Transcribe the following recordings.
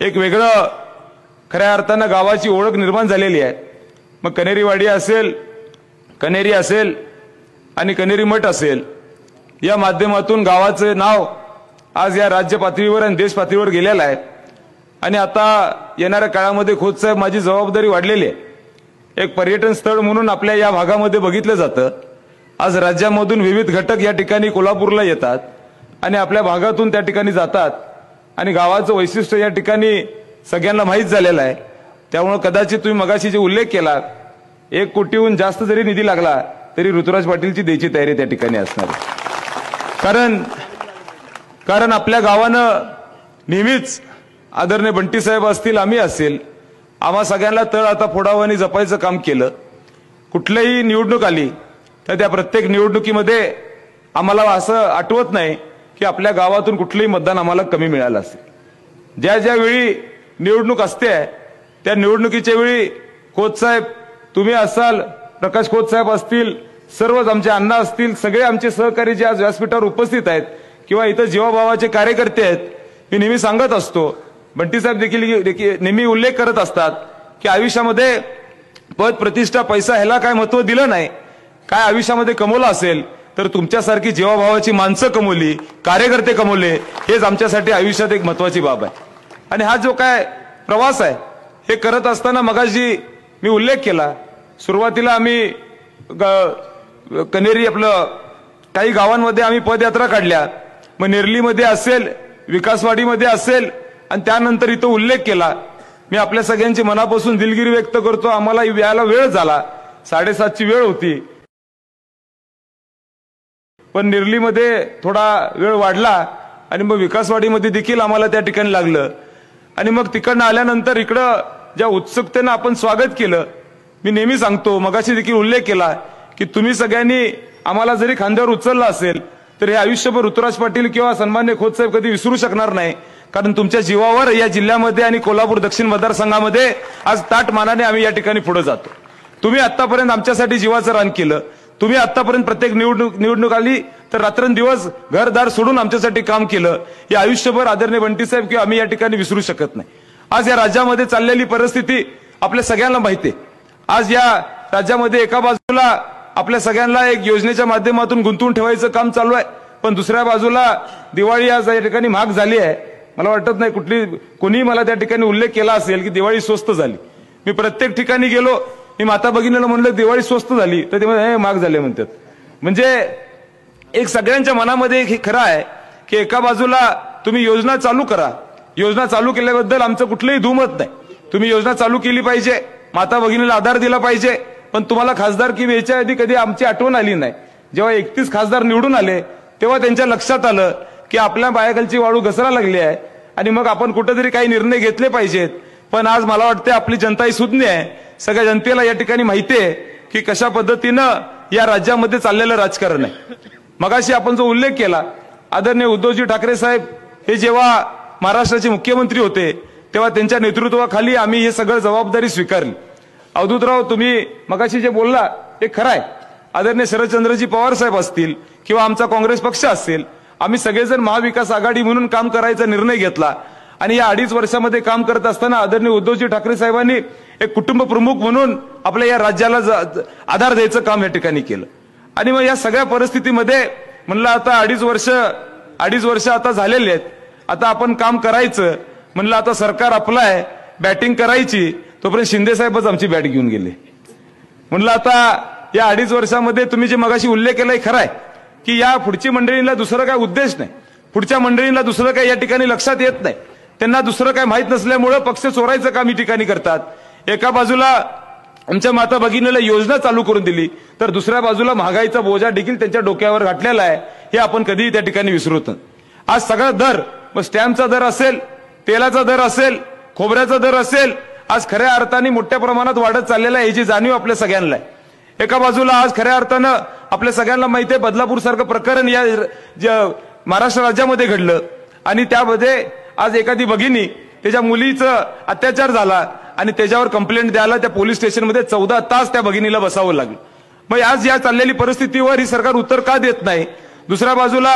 एक वेगळं खऱ्या अर्थानं गावाची ओळख निर्माण झालेली आहे। मग कनेरीवाडी असेल, कनेरी असेल आणि कनेरी मठ असेल, या माध्यमातून गावाचं नाव आज या राज्य पातळीवर आणि देश पातळीवर गेलेलं आहे। आणि आता येणाऱ्या काळामध्ये खोत साहेब माझी जबाबदारी वाढलेली आहे। एक पर्यटन स्थळ म्हणून आपल्या या भागामध्ये बघितलं जातं। आज राज्यामधून विविध घटक या ठिकाणी कोल्हापूरला येतात आणि आपल्या भागातून त्या ठिकाणी जातात आणि गावाचं वैशिष्ट्य या ठिकाणी सगळ्यांना माहीत झालेलं आहे। त्यामुळे कदाचित तुम्ही मगाशी जे उल्लेख केला, 1 कोटीहून जास्त जरी निधी लागला तरी ऋतुराज पाटीलची द्यायची तयारी त्या ठिकाणी असणार आहे। कारण आपल्या गावानं नेहमीच आदरणीय बंटी साहेब असतील, आम्ही असेल, आम्हा सगळ्यांना तळ आता फोडावं आणि जपायचं काम केलं। कुठलीही निवडणूक आली तर त्या प्रत्येक निवडणुकीमध्ये आम्हाला असं आठवत नाही की आपल्या गावातून कुठलंही मतदान आम्हाला कमी मिळालं असेल। ज्या वेळी निवडणूक असते त्या निवडणुकीच्या वेळी खोत साहेब तुम्ही असाल, प्रकाश खोत साहेब असतील, सर्वच आमचे अण्णा असतील, सगळे आमचे सहकारी जे आज व्यासपीठावर उपस्थित आहेत किंवा इथं जीवाभावाचे कार्यकर्ते आहेत, मी नेहमी सांगत असतो, बंटी साहेब देखील नेहमी उल्लेख करत असतात की आयुष्यामध्ये पद, प्रतिष्ठा, पैसा ह्याला काय महत्व दिलं नाही। काय आयुष्यामध्ये कमवलं असेल तर तुमच्यासारखी जीवाभावाची माणसं कमवली, कार्यकर्ते कमवले, हेच आमच्यासाठी आयुष्यात एक महत्वाची बाब आहे। आणि हा जो काय प्रवास आहे हे करत असताना मगाशी मी उल्लेख केला, सुरुवातीला आम्ही कनेरी आपलं काही गावांमध्ये आम्ही पदयात्रा काढल्या, मग नेरलीमध्ये असेल, विकासवाडीमध्ये असेल, आणि त्यानंतर इथं उल्लेख केला। मी आपल्या सगळ्यांची मनापासून दिलगिरी व्यक्त करतो। आम्हाला यायला वेळ झाला, 7:30ची वेळ होती, पण नेरलीमध्ये थोडा वेळ वाढला आणि मग विकासवाडीमध्ये देखील आम्हाला त्या ठिकाणी लागलं। आणि मग तिकडनं आल्यानंतर इकडं ज्या उत्सुकतेनं आपण स्वागत केलं, मी नेहमी सांगतो, मगाशी देखील उल्लेख केला की तुम्ही सगळ्यांनी आम्हाला जरी खांद्यावर उचललं असेल तर हे आयुष्यभर ऋतुराज पाटील किंवा सन्मान्य खोत साहेब कधी विसरू शकणार नाही। कारण तुमच्या जीवावर या जिल्ह्यामध्ये आणि कोल्हापूर दक्षिण मतदारसंघामध्ये आज ताट मानाने आम्ही या ठिकाणी पुढे जातो। तुम्ही आतापर्यंत आमच्यासाठी जीवाचं रान केलं, तुम्ही आतापर्यंत प्रत्येक निवडणूक आली तर रात्रंदिवस घरदार सोडून आमच्यासाठी काम केलं, हे आयुष्यभर आदरणीय बंटी साहेब किंवा आम्ही या ठिकाणी विसरू शकत नाही। आज या राज्यामध्ये चाललेली परिस्थिती आपल्या सगळ्यांना माहिती आहे। आज या राज्यामध्ये एका बाजूला आपल्या सगळ्यांना एक योजनेच्या माध्यमातून गुंतवून ठेवायचं काम चालू आहे, पण दुसऱ्या बाजूला दिवाळी आज या ठिकाणी महाग झाली आहे। मला वाटत नाही कोणी मला त्या ठिकाणी उल्लेख केला असेल की दिवाळी स्वस्त झाली। मी प्रत्येक ठिकाणी गेलो, मी माता भगिनीला म्हणलं दिवाळी स्वस्त झाली तर ते हे महाग झाले म्हणतात। म्हणजे एक सगळ्यांच्या मनामध्ये हे खरं आहे की एका बाजूला तुम्ही योजना चालू करा, योजना चालू केल्याबद्दल आमचं कुठलंही दुमत नाही, तुम्ही योजना चालू केली पाहिजे, माता भगिनीला आधार दिला पाहिजे, पण तुम्हाला खासदारकी व्हायच्या आधी कधी आमची आठवण आली नाही। जेव्हा 31 खासदार निवडून आले तेव्हा त्यांच्या लक्षात आलं की आपल्या पायाखालची वाळू घसरा लागली आहे आणि मग आपण कुठेतरी काही निर्णय घेतले पाहिजेत। पण आज मला वाटतं आपली जनता ही सुज्ञ आहे, सगळ्या जनतेला या ठिकाणी माहिती आहे की कशा पद्धतीनं या राज्यामध्ये चाललेलं राजकारण आहे। मगाशी आपण जो उल्लेख केला, आदरणीय उद्धवजी ठाकरे साहेब हे जेव्हा महाराष्ट्राचे मुख्यमंत्री होते तेव्हा त्यांच्या नेतृत्वाखाली आम्ही हे सगळं जबाबदारी स्वीकारली। अवधूतराव तुम्ही मगाशी जे बोलला ते खरं आहे, आदरणीय शरदचंद्रजी पवार साहेब असतील किंवा आमचा काँग्रेस पक्ष असेल, आम्ही सगळेजण महाविकास आघाडी म्हणून काम करायचा निर्णय घेतला आणि या 2.5 वर्षामध्ये काम करत असताना आदरणीय उद्धवजी ठाकरे साहेबांनी एक कुटुंब प्रमुख म्हणून आपल्या या राज्याला आधार द्यायचं काम या ठिकाणी केलं। आणि मग या सगळ्या परिस्थितीमध्ये म्हणलं आता 2.5 वर्ष आता झालेले आहेत, आता आपण काम करायचं म्हणलं, आता सरकार आपलं आहे, बॅटिंग करायची, तोपर्यंत शिंदे साहेबच आमची बॅट घेऊन गेले। म्हणलं आता या 2.5 वर्षामध्ये तुम्ही जे मगाशी उल्लेख केलाय खरं आहे की या पुढच्या मंडळींना दुसरं काय उद्देश नाही, पुढच्या मंडळींना दुसरं काय या ठिकाणी लक्षात येत नाही, त्यांना दुसरं काय माहित नसल्यामुळे पक्ष चोरायचं काम या ठिकाणी करतात। एका बाजूला आमच्या माता भगिनीला योजना चालू करून दिली तर दुसऱ्या बाजूला महागाईचा बोजा देखील त्यांच्या डोक्यावर घातलेला आहे, हे आपण कधीही त्या ठिकाणी विसरत नाही। आज सगळा दर, मग स्टॅम्पचा दर असेल, तेलाचा दर असेल, खोबऱ्याचा दर असेल, आज खऱ्या अर्थाने मोठ्या प्रमाणात वाढत चाललेला आहे, याची जाणीव आपल्या सगळ्यांना आहे। एका बाजूला आज खऱ्या अर्थानं आपल्या सगळ्यांना माहिती आहे बदलापूर सारखं प्रकरण या महाराष्ट्र राज्यामध्ये घडलं आणि त्यामध्ये आज एखादी भगिनी त्याच्या मुलीचं अत्याचार झाला आणि त्याच्यावर कंप्लेंट द्यायला त्या पोलीस स्टेशनमध्ये 14 तास त्या भगिनीला बसावं लागलं। मग आज या चाललेली परिस्थितीवर ही सरकार उत्तर का देत नाही? दुसऱ्या बाजूला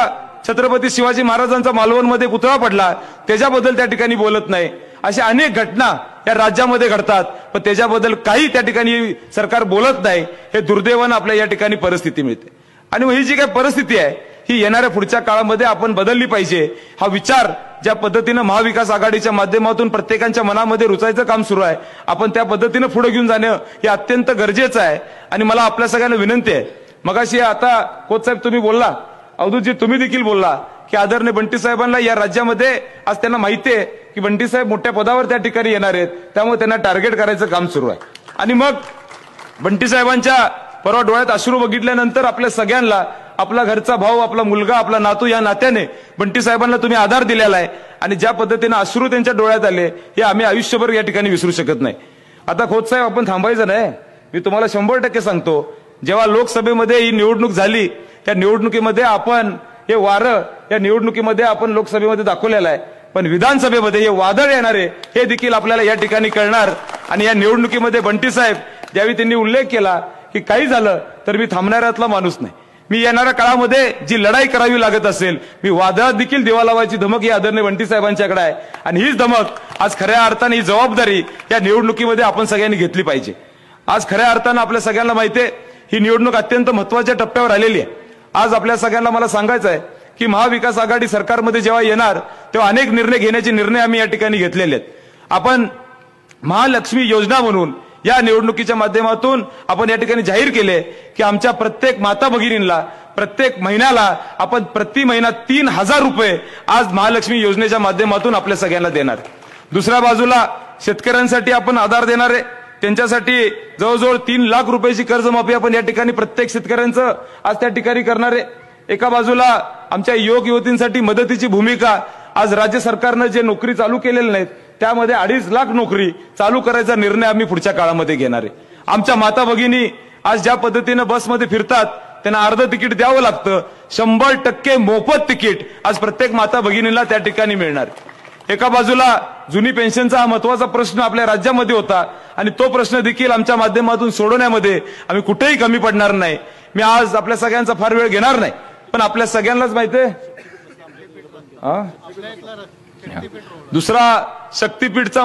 छत्रपती शिवाजी महाराजांचा मालवणमध्ये पुतळा पडला त्याच्याबद्दल त्या ठिकाणी बोलत नाही। अशा अनेक घटना या राज्यामध्ये घडतात, पण त्याच्याबद्दल काही त्या ठिकाणी सरकार बोलत नाही। हे दुर्दैवानं आपल्या या ठिकाणी परिस्थिती मिळते। आणि ही जी काही परिस्थिती आहे ही येणाऱ्या पुढच्या काळामध्ये आपण बदलली पाहिजे। हा विचार ज्या पद्धतीनं महाविकास आघाडीच्या माध्यमातून प्रत्येकाच्या मनामध्ये रुचायचं काम सुरू आहे, आपण त्या पद्धतीनं पुढे घेऊन जाणं हे अत्यंत गरजेचं आहे। आणि मला आपल्या सगळ्यांना विनंती आहे, मगाशी आता खोत साहेब तुम्ही बोलला, अवधूतजी तुम्ही देखील बोलला की आदरणीय बंटी साहेबांना या राज्यामध्ये आज त्यांना माहिती आहे की बंटी साहेब मोठ्या पदावर त्या ठिकाणी येणार आहेत, त्यामुळे त्यांना टार्गेट करायचं काम सुरू आहे। आणि मग बंटी साहेबांच्या परवा डोळ्यात अश्रू बघितल्यानंतर आपल्या सगळ्यांना आपला घरचा भाऊ, आपला मुलगा, आपला नातू या नात्याने बंटी साहेबांना तुम्ही आधार दिलेला आहे। आणि ज्या पद्धतीने अश्रू त्यांच्या डोळ्यात आले हे आम्ही आयुष्यभर या ठिकाणी विसरू शकत नाही। आता खोत साहेब आपण थांबायचं नाही, मी तुम्हाला 100% सांगतो, जेव्हा लोकसभेमध्ये ही निवडणूक झाली त्या निवडणुकीमध्ये आपण हे वारं या निवडणुकीमध्ये आपण लोकसभेमध्ये दाखवलेलं आहे, पण विधानसभेमध्ये हे वादळ येणार आहे हे देखील आपल्याला या ठिकाणी कळणार। आणि या निवडणुकीमध्ये बंटी साहेब ज्यावेळी त्यांनी उल्लेख केला की काही झालं तर मी थांबणाऱ्यातला माणूस नाही, मी येणाऱ्या काळामध्ये जी लढाई करावी लागत असेल मी वादळात देखील दिवा लावायची धमक ही आदरणीय बंटी साहेबांच्याकडे आहे। आणि हीच धमक आज खऱ्या अर्थाने ही जबाबदारी या निवडणुकीमध्ये आपण सगळ्यांनी घेतली पाहिजे। आज खऱ्या अर्थानं आपल्या सगळ्यांना माहिती आहे ही निवडणूक अत्यंत महत्त्वाच्या टप्प्यावर आलेली आहे। आज आपल्या सगळ्यांना मला सांगायचं आहे की महाविकास आघाडी सरकारमध्ये जेव्हा येणार तेव्हा अनेक निर्णय आम्ही या ठिकाणी घेतलेले आहेत। आपण महालक्ष्मी योजना म्हणून या निवडणुकीच्या माध्यमातून आपण या ठिकाणी जाहीर केले की आमच्या प्रत्येक माता भगिनींना प्रत्येक महिन्याला आपण प्रति महिना 3000 रुपये आज महालक्ष्मी योजनेच्या माध्यमातून आपल्या सगळ्यांना देणार। दुसऱ्या बाजूला शेतकऱ्यांसाठी आपण आधार देणार आहे, त्यांच्यासाठी जवळजवळ 3 लाख रुपयाची कर्जमाफी आपण या ठिकाणी प्रत्येक शेतकऱ्यांचं आज त्या ठिकाणी करणार आहे। एका बाजूला आमच्या युवक युवतींसाठी मदतीची भूमिका, आज राज्य सरकारनं जे नोकरी चालू केलेल्या नाहीत त्यामध्ये 2.5 लाख नोकरी चालू करायचा निर्णय आम्ही पुढच्या काळामध्ये घेणार आहे। आमच्या माता भगिनी आज ज्या पद्धतीनं बसमध्ये फिरतात त्यांना अर्ध तिकीट द्यावं लागतं, 100% मोफत तिकीट आज प्रत्येक माता भगिनीला त्या ठिकाणी मिळणार। एका बाजूला जुनी पेन्शनचा हा महत्त्वाचा प्रश्न आपल्या राज्यामध्ये होता आणि तो प्रश्न देखील आमच्या माध्यमातून सोडवण्यामध्ये आम्ही कुठेही कमी पडणार नाही। मी आज आपल्या सगळ्यांचा फार वेळ घेणार नाही, पण आपल्या सगळ्यांनाच माहिती आहे दुसरा शक्तीपीठचा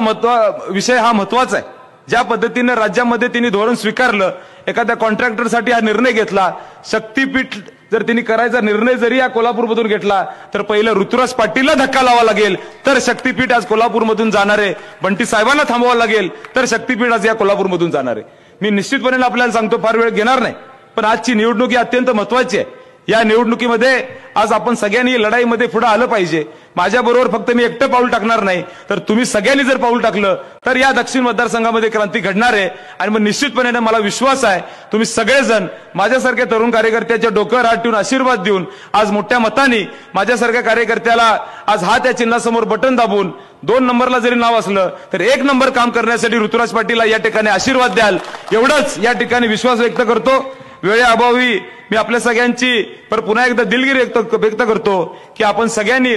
विषय हा महत्त्वाचा आहे। ज्या पद्धतीने राज्यामध्ये त्यांनी धोरण स्वीकारलं, एखाद्या कॉन्ट्रॅक्टरसाठी हा निर्णय घेतला, शक्तीपीठ जर त्यांनी करायचा निर्णय जरी या कोल्हापूरमधून घेतला तर पहिलं ऋतुराज पाटीलला धक्का लावावा लागेल तर शक्तीपीठ आज कोल्हापूरमधून जाणार आहे, बंटी साहेबांना थांबवावं लागेल तर शक्तीपीठ आज या कोल्हापूरमधून जाणार आहे। मी निश्चितपणे आपल्याला सांगतो फार वेळ घेणार नाही, पण आजची निवडणूक ही अत्यंत महत्त्वाची आहे। या निवडणुकीमध्ये आज आपण सगळ्यांनी लढाईमध्ये पुढे आलं पाहिजे। माझ्याबरोबर फक्त मी एकटं पाऊल टाकणार नाही तर तुम्ही सगळ्यांनी जर पाऊल टाकलं तर या दक्षिण मतदारसंघामध्ये क्रांती घडणार आहे। आणि मग निश्चितपणे मला विश्वास आहे तुम्ही सगळेजण माझ्यासारख्या तरुण कार्यकर्त्याच्या डोक्यावर हात ठेवून आशीर्वाद देऊन आज मोठ्या मताने माझ्यासारख्या कार्यकर्त्याला आज हात या चिन्हासमोर बटन दाबून 2 नंबरला जरी नाव असलं तर 1 नंबर काम करण्यासाठी ऋतुराज पाटीलला या ठिकाणी आशीर्वाद द्याल एवढंच या ठिकाणी विश्वास व्यक्त करतो। वेळेअभावी मी आपल्या सगळ्यांची पर पुन्हा एकदा दिलगिरी व्यक्त करतो की आपण सगळ्यांनी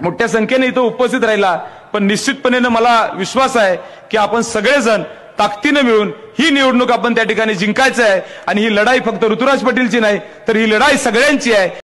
मोठ्या संख्येने इथं उपस्थित राहिला, पण निश्चितपणे मला विश्वास आहे की आपण सगळेजण ताकदीने मिळून ही निवडणूक आपण त्या ठिकाणी जिंकायचं आहे। आणि ही लढाई फक्त ऋतुराज पाटीलची नाही तर ही लढाई सगळ्यांची आहे।